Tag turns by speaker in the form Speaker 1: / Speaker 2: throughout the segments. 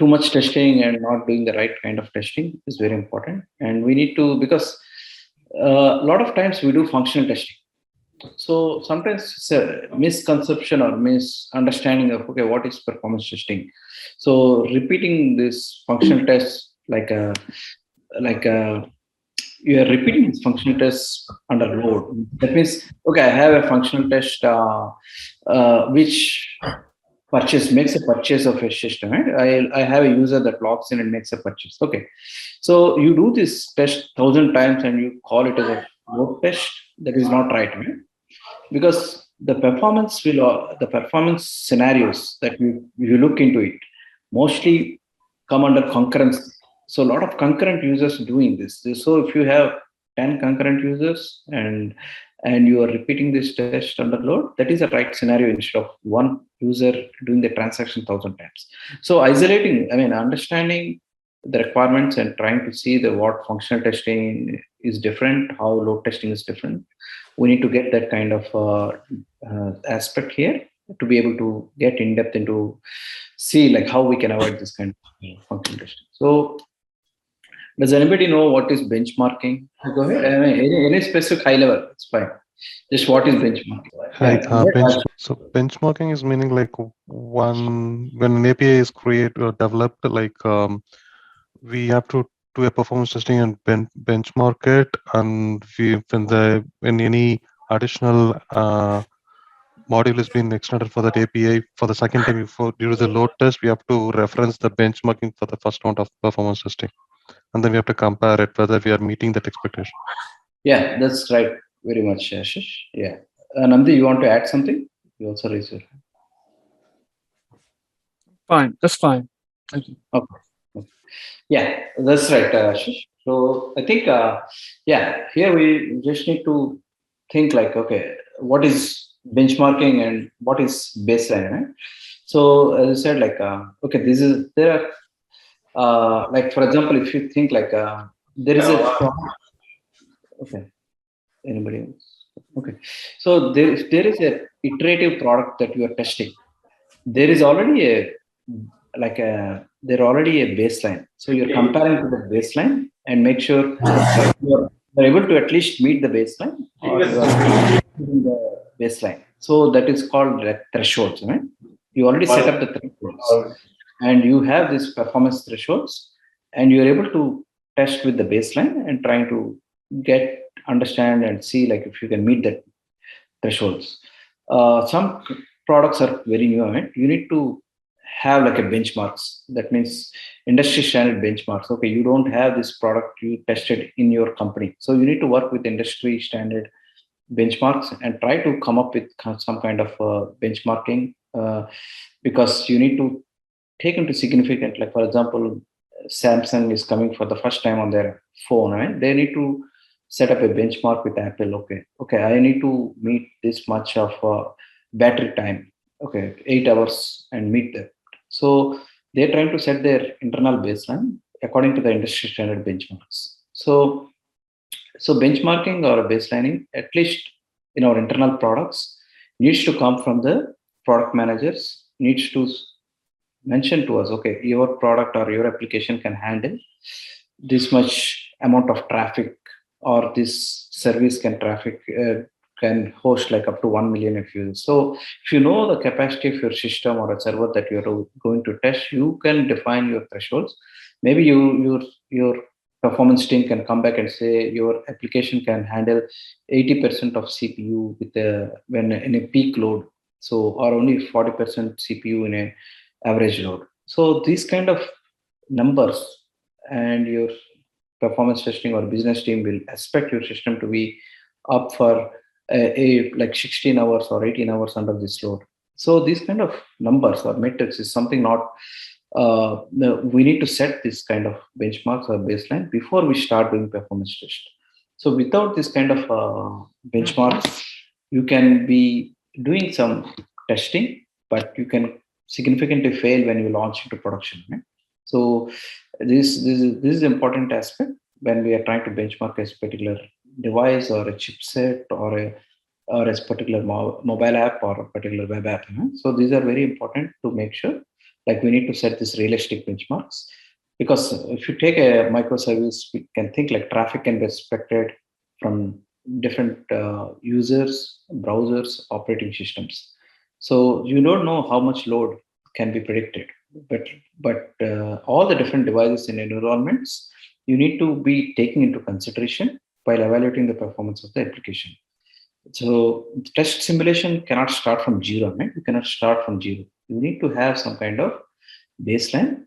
Speaker 1: too much testing and not doing the right kind of testing is very important. And we need to, because a lot of times we do functional testing. So sometimes it's a misconception or misunderstanding of, okay, what is performance testing? So repeating this functional test like a you are repeating this functional test under load. That means, okay, I have a functional test which purchase makes a purchase of a system. Right? I have a user that logs in and makes a purchase. Okay, so you do this test 1,000 times and you call it as a load test. That is not right, right? Because the performance scenarios that you look into it mostly come under concurrency. So a lot of concurrent users doing this. So if you have 10 concurrent users and you are repeating this test under load, that is a right scenario instead of one user doing the transaction 1,000 times. So isolating, I mean, understanding the requirements and trying to see the what functional testing is different, how load testing is different. We need to get that kind of aspect here to be able to get in depth into see like how we can avoid this kind of functional testing. So does anybody know what is benchmarking? Go ahead. I mean, any specific high level, it's fine. Just what is benchmarking?
Speaker 2: Hi,
Speaker 1: Yeah. Go ahead.
Speaker 2: so benchmarking is meaning like when an API is created or developed, like we have to do a performance testing and benchmark it, and when any additional module is being extended for that API for the second time before due to the load test, we have to reference the benchmarking for the first round of performance testing, and then we have to compare it whether we are meeting that expectation.
Speaker 1: Yeah, that's right. Very much, Ashish. Yeah. Nandi, you want to add something? You also raise your hand.
Speaker 3: Fine, that's fine. Thank you.
Speaker 1: Okay. Yeah, that's right, Ashish. So I think, yeah, here we just need to think like, okay, what is benchmarking and what is baseline, right? So as I said, like, okay, there are, like, for example, if you think like, there is okay, anybody else? Okay, so there is a iterative product that you are testing. There is already there already a baseline. So you're comparing to the baseline and make sure you're able to at least meet the baseline or you are meeting the baseline. So that is called like thresholds, right? You already set up the thresholds and you have these performance thresholds and you're able to test with the baseline and trying to understand and see like if you can meet that thresholds. Some products are very new, right? You need to have like a benchmarks. That means industry standard benchmarks. Okay, you don't have this product you tested in your company, so you need to work with industry standard benchmarks and try to come up with some kind of benchmarking because you need to take into significant. Like for example, Samsung is coming for the first time on their phone, right? They need to set up a benchmark with Apple. Okay, I need to meet this much of battery time. Okay, 8 hours and meet that. So they're trying to set their internal baseline according to the industry standard benchmarks. So benchmarking or baselining, at least in our internal products, needs to come from the product managers. Needs to mention to us, okay, your product or your application can handle this much amount of traffic, or this service can host like up to 1 million of users. So if you know the capacity of your system or a server that you're going to test, you can define your thresholds. Maybe your performance team can come back and say your application can handle 80% of CPU when in a peak load, so or only 40% CPU in a average load. So these kind of numbers and your performance testing or business team will expect your system to be up for like 16 hours or 18 hours under this load. So these kind of numbers or metrics is something not we need to set this kind of benchmarks or baseline before we start doing performance test. So without this kind of benchmarks, you can be doing some testing, but you can significantly fail when you launch into production. Right? So this is important aspect when we are trying to benchmark a particular device or a chipset or a particular mobile app or a particular web app. So these are very important to make sure Like we need to set these realistic benchmarks, because if you take a microservice, we can think like traffic can be expected from different users, browsers, operating systems. So you don't know how much load can be predicted, but all the different devices and environments you need to be taking into consideration while evaluating the performance of the application. So test simulation cannot start from zero, right? You cannot start from zero. You need to have some kind of baseline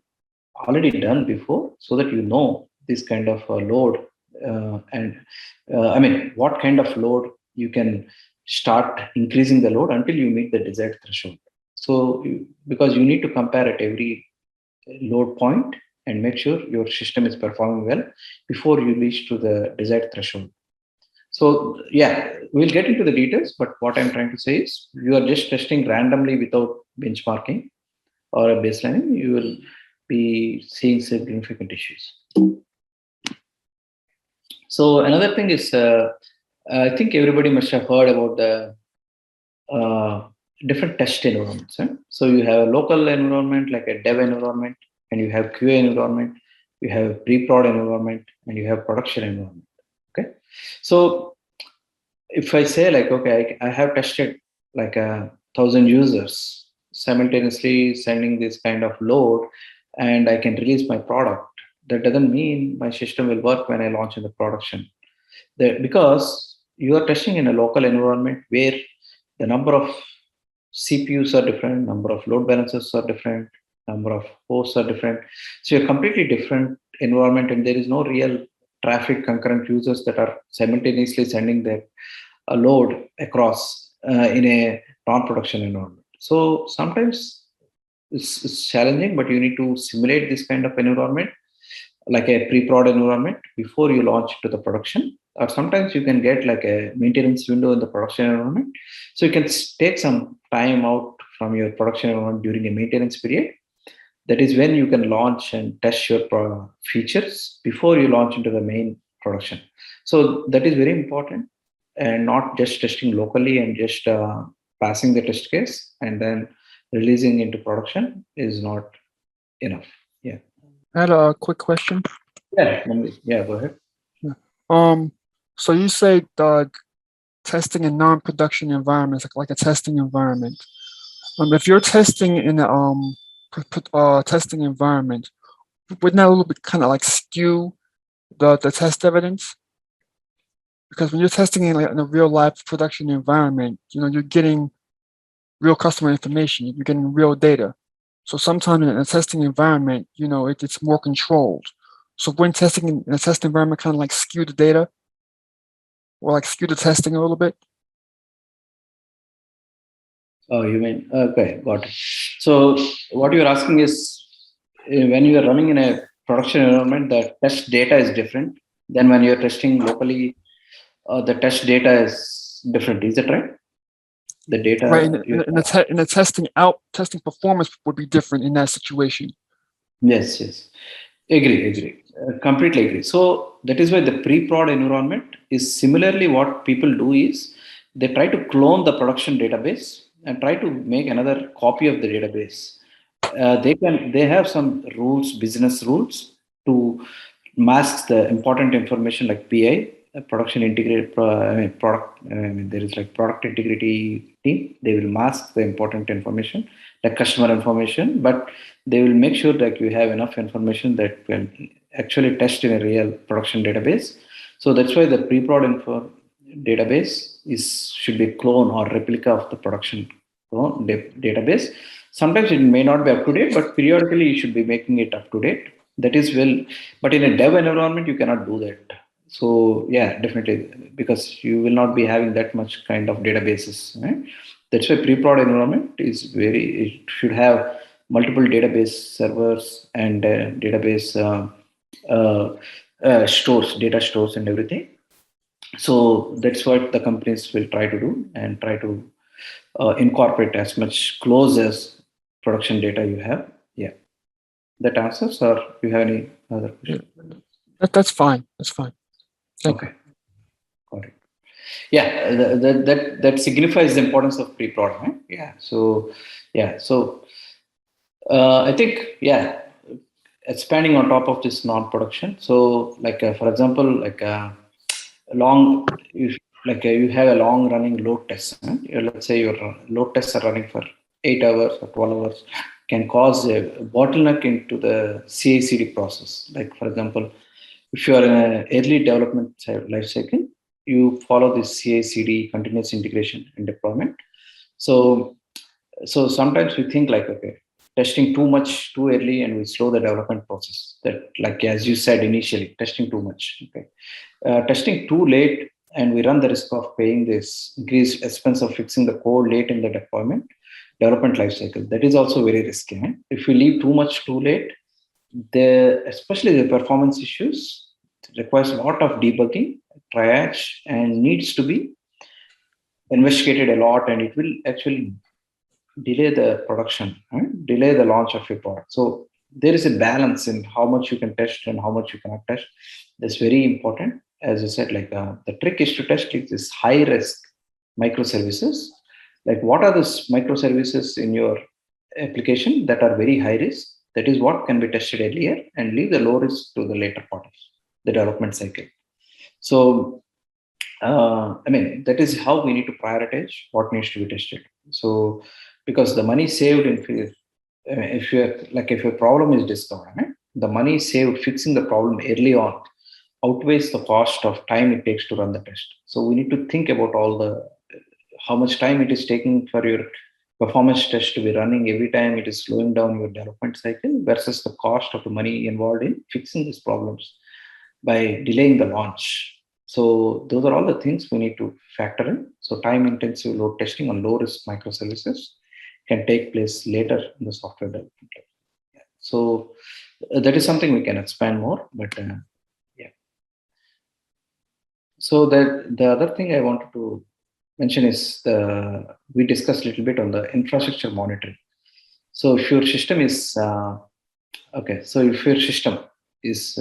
Speaker 1: already done before, so that you know this kind of load, and I mean, what kind of load you can start increasing the load until you meet the desired threshold. So because you need to compare at every load point and make sure your system is performing well before you reach to the desired threshold. So yeah, we'll get into the details, but what I'm trying to say is you are just testing randomly without benchmarking or a baseline, you will be seeing significant issues. So another thing is, I think everybody must have heard about the different test environments. Right? So you have a local environment like a dev environment, and you have QA environment, you have pre-prod environment, and you have production environment. Okay, so if I say like, okay, I have tested like 1,000 users simultaneously sending this kind of load, and I can release my product, that doesn't mean my system will work when I launch in the production. Because you are testing in a local environment where the number of CPUs are different, number of load balancers are different, number of hosts are different. So you're completely different environment, and there is no real traffic concurrent users that are simultaneously sending their load across in a non-production environment. So sometimes it's challenging, but you need to simulate this kind of environment like a pre-prod environment before you launch to the production. Or sometimes you can get like a maintenance window in the production environment. So you can take some time out from your production environment during a maintenance period. That is when you can launch and test your features before you launch into the main production. So that is very important, and not just testing locally and just passing the test case and then releasing into production is not enough. Yeah.
Speaker 3: I had a quick question.
Speaker 1: Yeah. Yeah. Go ahead.
Speaker 3: So you say testing in non-production environments, like a testing environment. If you're testing in a testing environment, wouldn't that a little bit kind of like skew the test evidence? Because when you're testing in like in a real life production environment, you're getting real customer information, you're getting real data. So sometimes in a testing environment, it's more controlled. So when testing in a test environment, kind of like skew the data, or like skew the testing a little bit.
Speaker 1: Oh, you mean, okay, got it. So what you're asking is, when you are running in a production environment, the test data is different than when you're testing locally. The test data is different. Is that right? The data,
Speaker 3: right? In the testing performance would be different in that situation.
Speaker 1: Yes. Agree. Completely agree. So that is why the pre-prod environment is similarly what people do is they try to clone the production database and try to make another copy of the database. They have some rules, business rules, to mask the important information like PI, production integrated product. There is like product integrity team. They will mask the important information like customer information, but they will make sure that you have enough information that can actually test in a real production database. So that's why the pre-prod info database should be a clone or replica of the production database. Sometimes it may not be up to date, but periodically you should be making it up to date. That is well, but in a dev environment you cannot do that. So yeah, definitely, because you will not be having that much kind of databases. Right? That's why pre-prod environment is it should have multiple database servers and database stores, data stores and everything. So that's what the companies will try to do and try to incorporate as much close as production data you have. Yeah. That answers, or you have any other question?
Speaker 3: That's fine. That's fine.
Speaker 1: Okay. Got it. Yeah, that signifies the importance of pre-prod. Right? Yeah. So I think, yeah, expanding on top of this non-production. So, like for example, like long, if like you have a long-running load test. Let's say your load tests are running for 8 hours or 12 hours, can cause a bottleneck into the CI/CD process. Like for example, if you are in an early development life cycle, you follow this CI/CD, continuous integration and deployment. So sometimes we think like, okay, testing too much too early and we slow the development process. That, like as you said initially, testing too much. Okay, testing too late, and we run the risk of paying this increased expense of fixing the code late in the development lifecycle. That is also very risky. Right? If we leave too much too late, especially the performance issues requires a lot of debugging, triage, and needs to be investigated a lot, and it will actually delay the production, right? Delay the launch of your product. So there is a balance in how much you can test and how much you cannot test. That's very important. As I said, like the trick is to test like this high risk microservices. Like what are those microservices in your application that are very high risk? That is what can be tested earlier and leave the low risk to the later part of the development cycle. So I mean, that is how we need to prioritize what needs to be tested. So, because the money saved if you like if your problem is discovered, right? The money saved fixing the problem early on outweighs the cost of time it takes to run the test. So we need to think about all the how much time it is taking for your performance test to be running every time it is slowing down your development cycle versus the cost of the money involved in fixing these problems by delaying the launch. So those are all the things we need to factor in. So time intensive load testing on low risk microservices can take place later in the software development. Yeah. So that is something we can expand more, but yeah. So the other thing I wanted to mention is we discussed a little bit on the infrastructure monitoring. So if your system is okay, so if your system is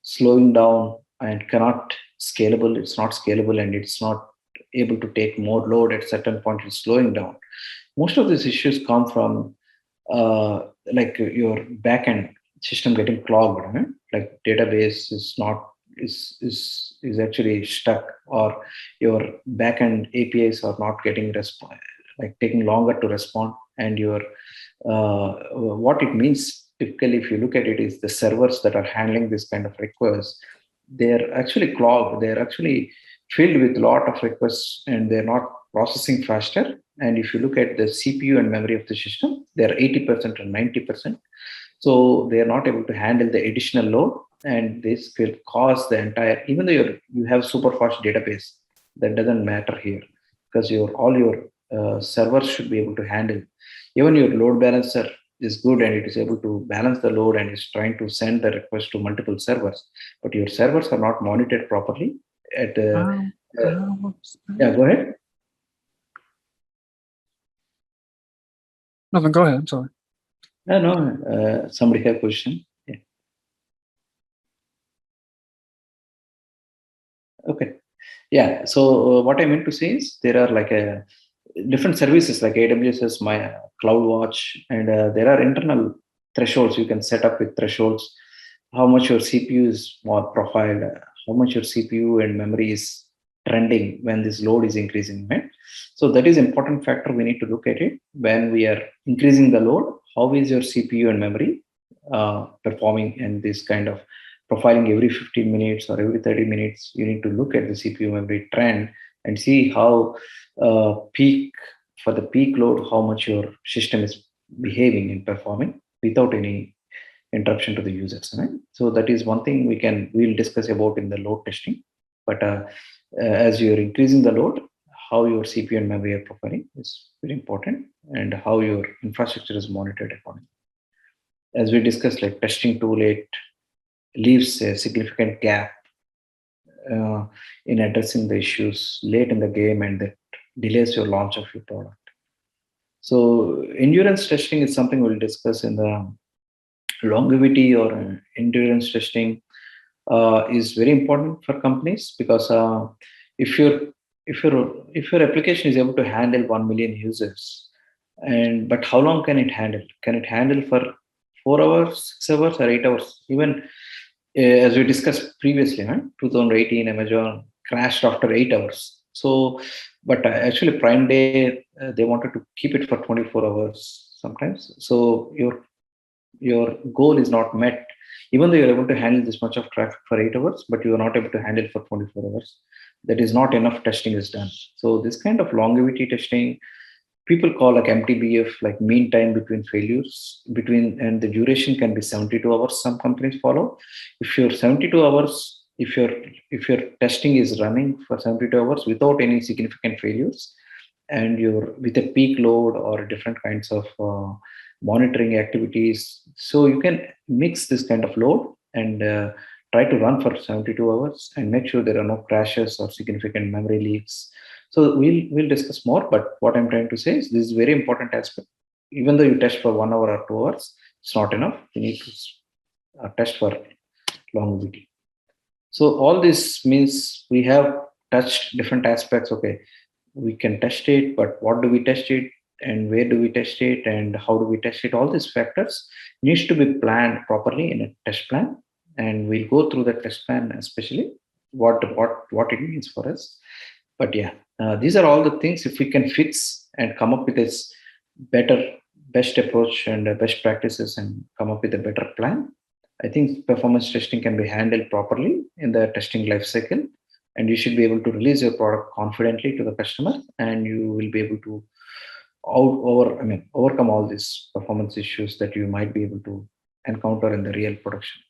Speaker 1: slowing down and cannot scalable, it's not scalable and it's not able to take more load at certain point, it's slowing down. Most of these issues come from like your backend system getting clogged, right? Like database is not is actually stuck, or your backend APIs are not getting like taking longer to respond, and your what it means typically, if you look at it, is the servers that are handling this kind of requests, they're actually clogged, they're actually filled with a lot of requests, and they're not processing faster. And if you look at the CPU and memory of the system, they're 80% or 90%. So they are not able to handle the additional load, and this will cause the entire, even though you have super fast database, that doesn't matter here, because all your servers should be able to handle. Even your load balancer is good and it is able to balance the load and is trying to send the request to multiple servers, but your servers are not monitored properly. At yeah, go ahead.
Speaker 3: No, then go ahead. I'm sorry.
Speaker 1: No, somebody have a question. Yeah. Okay. Yeah. So what I meant to say is there are like different services like AWS has my CloudWatch, and there are internal thresholds you can set up with thresholds. How much your CPU is more profiled, how much your CPU and memory is trending when this load is increasing, right? So that is important factor. We need to look at it when we are increasing the load. How is your CPU and memory performing, and this kind of profiling every 15 minutes or every 30 minutes, you need to look at the CPU memory trend and see how peak for the peak load, how much your system is behaving and performing without any interruption to the users. Right? So that is one thing we'll discuss about in the load testing. But as you're increasing the load, how your CPU and memory are profiling is very important, and how your infrastructure is monitored accordingly. As we discussed, like testing too late leaves a significant gap in addressing the issues late in the game, and that delays your launch of your product. So endurance testing is something we'll discuss in the longevity or endurance testing is very important for companies, because if your application is able to handle 1 million users, But how long can it handle? Can it handle for 4 hours, 6 hours, or 8 hours? Even as we discussed previously, 2018 Amazon crashed after 8 hours. So, but actually Prime Day they wanted to keep it for 24 hours sometimes. So your goal is not met, even though you're able to handle this much of traffic for 8 hours, but you are not able to handle for 24 hours. That is not enough testing is done. So this kind of longevity testing people call like MTBF, like mean time between failures between, and the duration can be 72 hours. Some companies follow. If you're 72 hours, if your testing is running for 72 hours without any significant failures, and you're with a peak load or different kinds of monitoring activities, so you can mix this kind of load and try to run for 72 hours and make sure there are no crashes or significant memory leaks. So we'll discuss more, but what I'm trying to say is this is very important aspect. Even though you test for 1 hour or 2 hours, it's not enough. You need to test for longevity. So all this means we have touched different aspects. Okay, we can test it, but what do we test it, and where do we test it, and how do we test it? All these factors needs to be planned properly in a test plan, and we'll go through the test plan, especially what it means for us. But yeah, these are all the things. If we can fix and come up with this better, best approach and best practices, and come up with a better plan, I think performance testing can be handled properly in the testing life cycle, and you should be able to release your product confidently to the customer, and you will be able to overcome all these performance issues that you might be able to encounter in the real production.